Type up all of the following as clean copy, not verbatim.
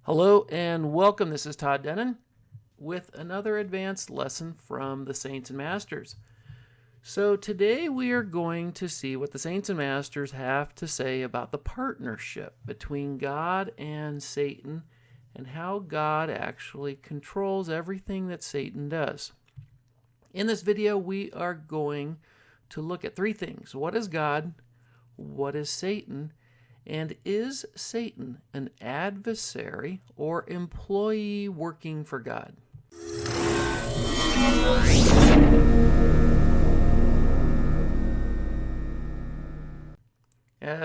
Hello and welcome. This is Todd Denen with another advanced lesson from the Saints and Masters. So today we are going to see what the Saints and Masters have to say about the partnership between God and Satan and how God actually controls everything that Satan does. In this video, we are going to look at three things. What is God? What is Satan? And is Satan an adversary or employee working for God?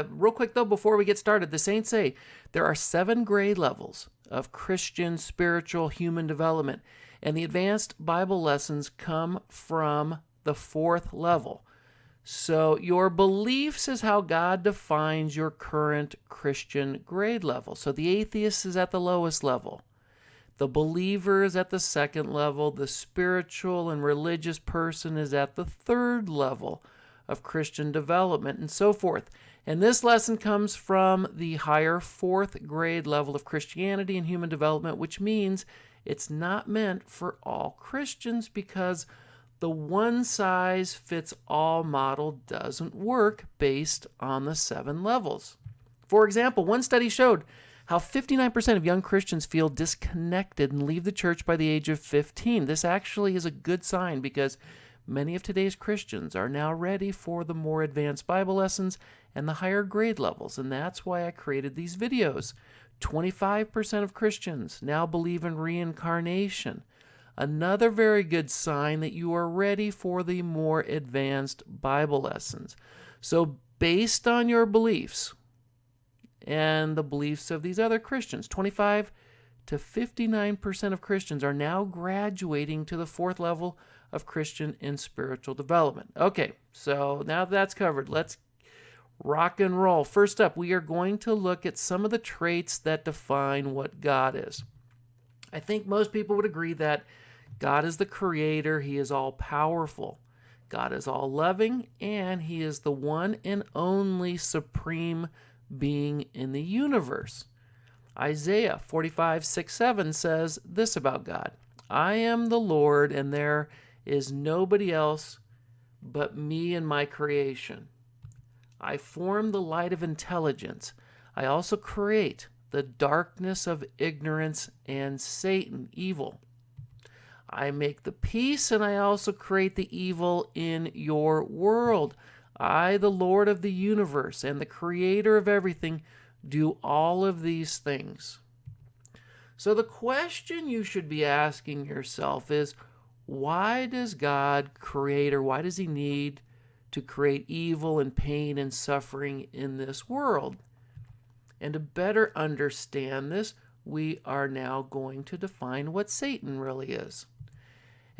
Real quick though, before we get started, the Saints say there are 7 grade levels of Christian, spiritual, human development, and the advanced Bible lessons come from the 4th level. So your beliefs is how God defines your current Christian grade level. So the atheist is at the lowest level. The believer is at the 2nd level. The spiritual and religious person is at the 3rd level of Christian development, and so forth. And this lesson comes from the higher 4th grade level of Christianity and human development, which means it's not meant for all Christians because the one-size-fits-all model doesn't work based on the 7 levels. For example, one study showed how 59% of young Christians feel disconnected and leave the church by the age of 15. This actually is a good sign because many of today's Christians are now ready for the more advanced Bible lessons and the higher grade levels, and that's why I created these videos. 25% of Christians now believe in reincarnation. Another very good sign that you are ready for the more advanced Bible lessons. So based on your beliefs and the beliefs of these other Christians, 25 to 59% of Christians are now graduating to the 4th level of Christian and spiritual development. Okay, so now that's covered, let's rock and roll. First up, we are going to look at some of the traits that define what God is. I think most people would agree that God is the creator, he is all powerful. God is all loving, and he is the one and only supreme being in the universe. Isaiah 45:6-7 says this about God: I am the Lord, and there is nobody else but me and my creation. I form the light of intelligence. I also create the darkness of ignorance and Satan, evil. I make the peace, and I also create the evil in your world. I, the Lord of the universe and the creator of everything, do all of these things. So the question you should be asking yourself is, why does God create, or why does he need to create evil and pain and suffering in this world? And to better understand this, we are now going to define what Satan really is.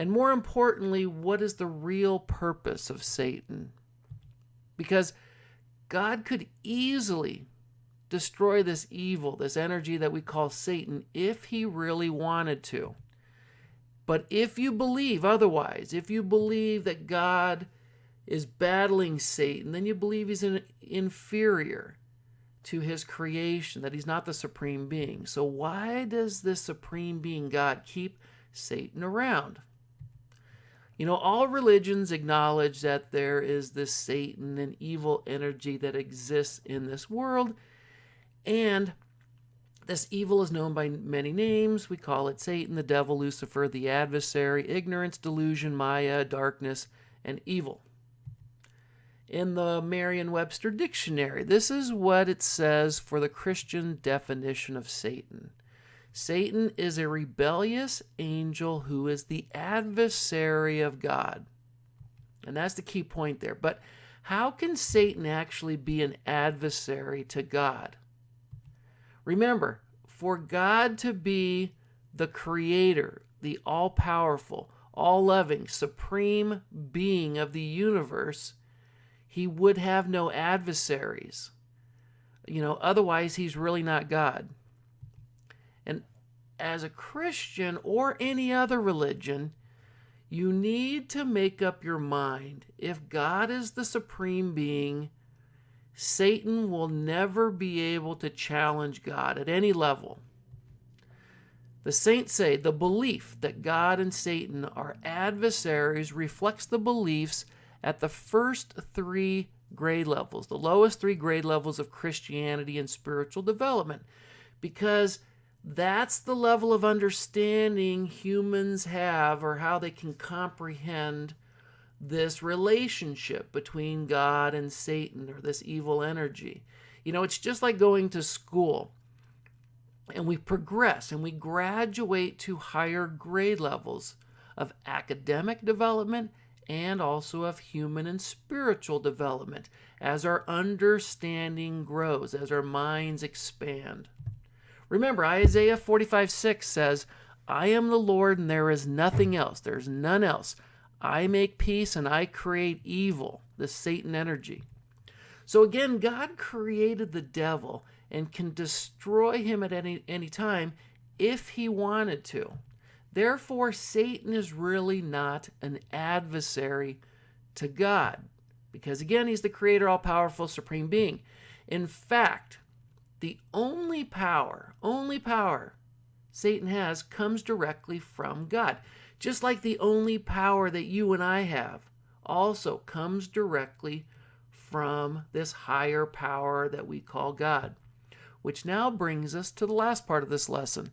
And more importantly, what is the real purpose of Satan? Because God could easily destroy this evil, this energy that we call Satan, if he really wanted to. But if you believe otherwise, if you believe that God is battling Satan, then you believe he's inferior to his creation, that he's not the supreme being. So why does this supreme being, God, keep Satan around? You know, all religions acknowledge that there is this Satan and evil energy that exists in this world, and this evil is known by many names. We call it Satan, the devil, Lucifer, the adversary, ignorance, delusion, Maya, darkness, and evil. In the Merriam-Webster dictionary, this is what it says for the Christian definition of Satan. Satan is a rebellious angel who is the adversary of God. And that's the key point there. But how can Satan actually be an adversary to God? Remember, for God to be the creator, the all-powerful, all-loving, supreme being of the universe, he would have no adversaries. Otherwise he's really not God. And as a Christian or any other religion, you need to make up your mind. If God is the supreme being, Satan will never be able to challenge God at any level. The saints say the belief that God and Satan are adversaries reflects the beliefs at the first three grade levels, the lowest three grade levels of Christianity and spiritual development, because that's the level of understanding humans have, or how they can comprehend this relationship between God and Satan, or this evil energy. You know, it's just like going to school, and we progress and we graduate to higher grade levels of academic development and also of human and spiritual development as our understanding grows, as our minds expand. Remember, Isaiah 45:6 says, I am the Lord and there is nothing else. There's none else. I make peace and I create evil, the Satan energy. So again, God created the devil and can destroy him at any time if he wanted to. Therefore, Satan is really not an adversary to God, because again, he's the creator, all-powerful, supreme being. In fact, the only power Satan has comes directly from God. Just like the only power that you and I have also comes directly from this higher power that we call God. Which now brings us to the last part of this lesson.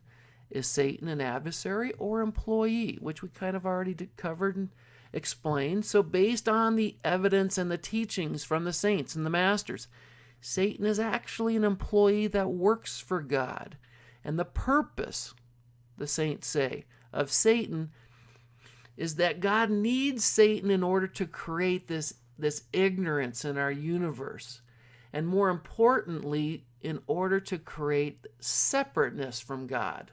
Is Satan an adversary or employee? Which we kind of already covered and explained. So based on the evidence and the teachings from the saints and the masters, Satan is actually an employee that works for God. And the purpose, the saints say, of Satan is that God needs Satan in order to create this ignorance in our universe. And more importantly, in order to create separateness from God.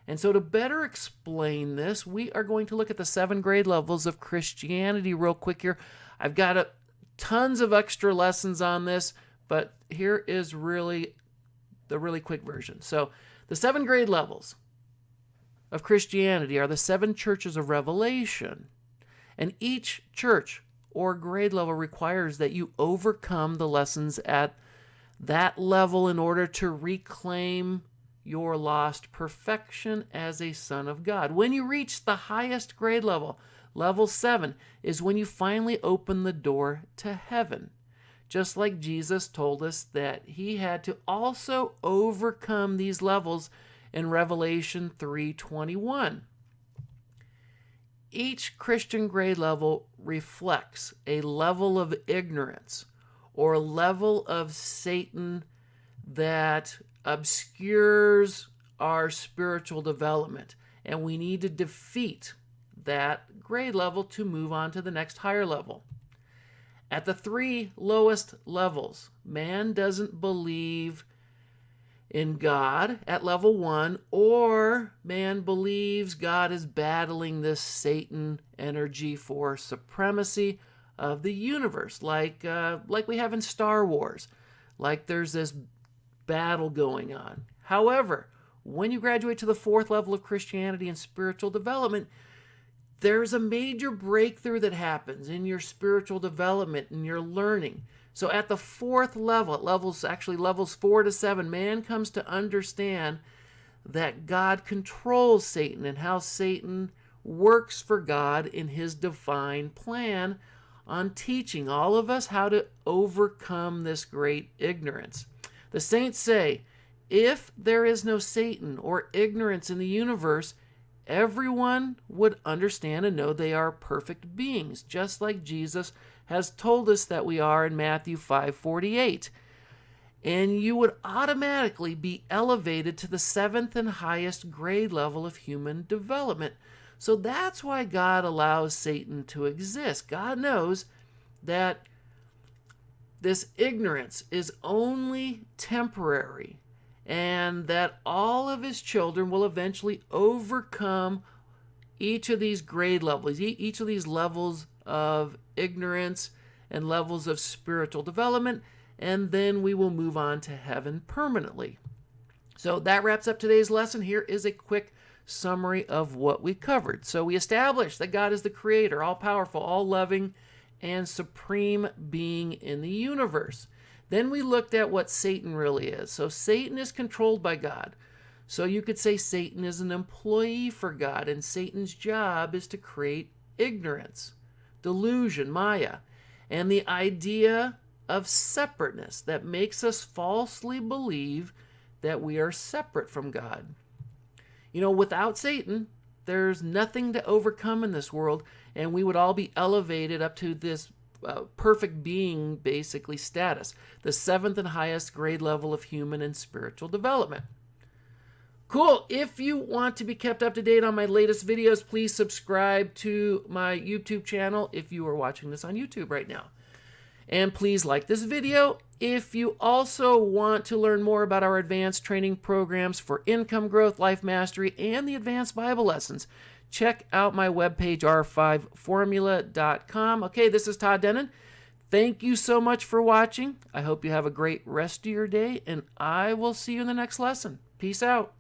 And so to better explain this, we are going to look at the 7 grade levels of Christianity real quick here. I've got tons of extra lessons on this, but here is the really quick version. So the 7 grade levels of Christianity are the 7 churches of Revelation. And each church or grade level requires that you overcome the lessons at that level in order to reclaim your lost perfection as a son of God. When you reach the highest grade level, level 7, is when you finally open the door to heaven. Just like Jesus told us that he had to also overcome these levels in Revelation 3:21. Each Christian grade level reflects a level of ignorance or a level of Satan that obscures our spiritual development. And we need to defeat that grade level to move on to the next higher level. At the 3 lowest levels, man doesn't believe in God at level 1, or man believes God is battling this Satan energy for supremacy of the universe, like we have in Star Wars, like there's this battle going on. However, when you graduate to the 4th level of Christianity and spiritual development, there's a major breakthrough that happens in your spiritual development and your learning. So at the 4th level, levels 4 to 7, man comes to understand that God controls Satan and how Satan works for God in his divine plan on teaching all of us how to overcome this great ignorance. The saints say, if there is no Satan or ignorance in the universe, everyone would understand and know they are perfect beings, just like Jesus has told us that we are in Matthew 5:48. And you would automatically be elevated to the 7th and highest grade level of human development. So that's why God allows Satan to exist. God knows that this ignorance is only temporary, and that all of his children will eventually overcome each of these grade levels, each of these levels of ignorance and levels of spiritual development, and then we will move on to heaven permanently. So that wraps up today's lesson. Here is a quick summary of what we covered. So we established that God is the creator, all-powerful, all-loving, and supreme being in the universe. Then we looked at what Satan really is. So Satan is controlled by God. So you could say Satan is an employee for God, and Satan's job is to create ignorance, delusion, Maya, and the idea of separateness that makes us falsely believe that we are separate from God. Without Satan, there's nothing to overcome in this world, and we would all be elevated up to this perfect being, basically, status, the 7th and highest grade level of human and spiritual development. Cool. If you want to be kept up to date on my latest videos, please subscribe to my YouTube channel if you are watching this on YouTube right now. And please like this video. If you also want to learn more about our advanced training programs for income growth, life mastery, and the advanced Bible lessons, check out my webpage, r5formula.com. Okay, this is Todd Denen. Thank you so much for watching. I hope you have a great rest of your day, and I will see you in the next lesson. Peace out.